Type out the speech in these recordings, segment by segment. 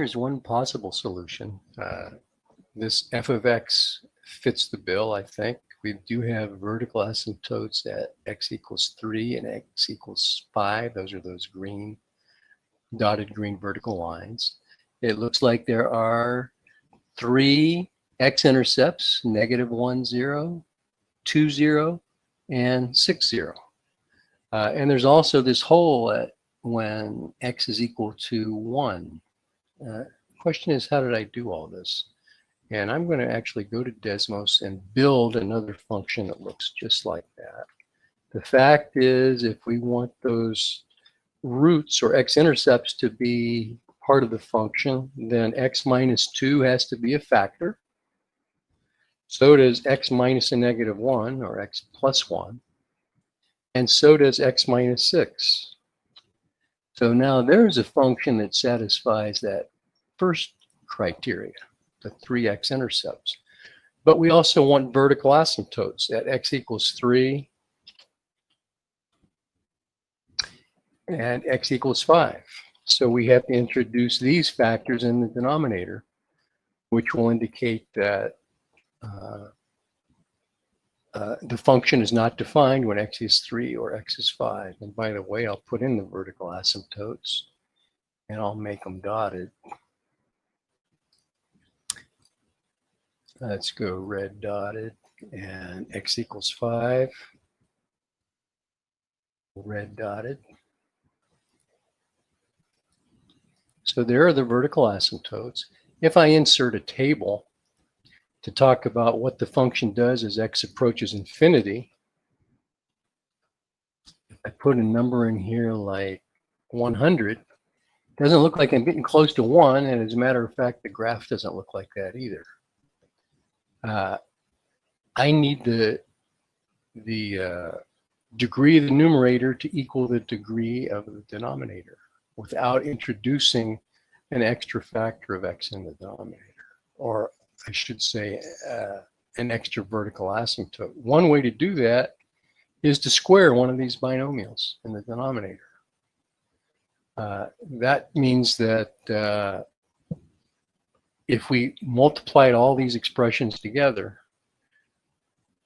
here's one possible solution. This f of x fits the bill, I think. We do have vertical asymptotes at x equals 3 and x equals 5. Those are those green, dotted green vertical lines. It looks like there are 3 x-intercepts, -1, 0, 2, 0, and 6, 0. And there's also this hole at when x is equal to 1. Question is, how did I do all this? And I'm going to actually go to Desmos and build another function that looks just like that. The fact is, if we want those roots or x-intercepts to be part of the function, then x minus 2 has to be a factor. So does x minus a -1 or x plus 1. And so does x minus 6. So now there's a function that satisfies that first criteria, the 3 x-intercepts. But we also want vertical asymptotes at x equals 3 and x equals 5. So we have to introduce these factors in the denominator, which will indicate that the function is not defined when x is 3 or x is 5. And by the way, I'll put in the vertical asymptotes and I'll make them dotted. Let's go red dotted and x equals 5, red dotted. So there are the vertical asymptotes. If I insert a table to talk about what the function does as x approaches infinity, if I put a number in here like 100, it doesn't look like I'm getting close to 1, and as a matter of fact, the graph doesn't look like that either. I need the degree of the numerator to equal the degree of the denominator without introducing an extra factor of x in the denominator, or I should say an extra vertical asymptote. One way to do that is to square one of these binomials in the denominator. That means that if we multiplied all these expressions together,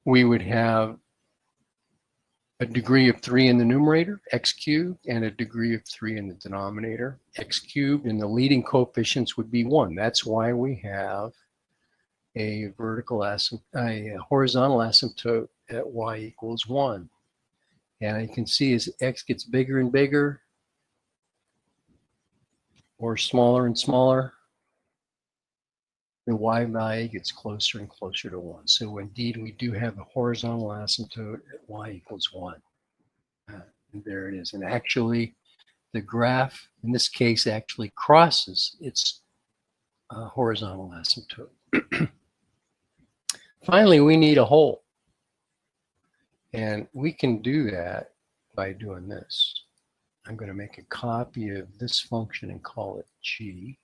we would have a degree of 3 in the numerator, x cubed, and a degree of 3 in the denominator, x cubed, and the leading coefficients would be 1. That's why we have a horizontal asymptote at y equals 1. And you can see as x gets bigger and bigger, or smaller and smaller, the y value gets closer and closer to 1. So indeed, we do have a horizontal asymptote at y equals 1. And there it is. And actually, the graph, in this case, actually crosses its horizontal asymptote. Finally, we need a hole. And we can do that by doing this. I'm going to make a copy of this function and call it g.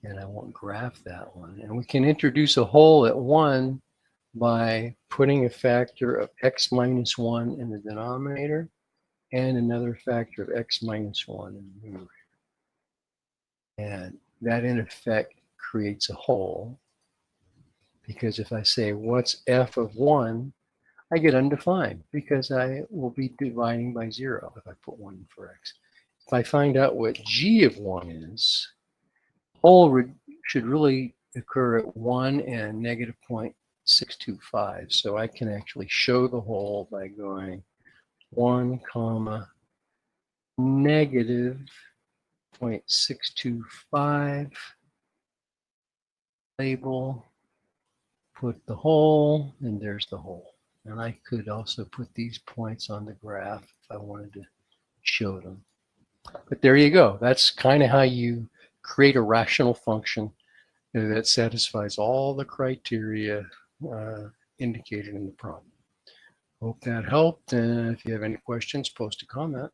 And I won't graph that one. And we can introduce a hole at 1 by putting a factor of x minus 1 in the denominator and another factor of x minus 1 in the numerator. And that, in effect, creates a hole. Because if I say, what's f of 1? I get undefined because I will be dividing by 0 if I put 1 for x. If I find out what g of 1 is, hole should really occur at 1 and -0.625. So I can actually show the hole by going 1, -0.625, label, put the hole, and there's the hole. And I could also put these points on the graph if I wanted to show them. But there you go. That's kind of how you create a rational function that satisfies all the criteria indicated in the problem. Hope that helped. And if you have any questions, post a comment.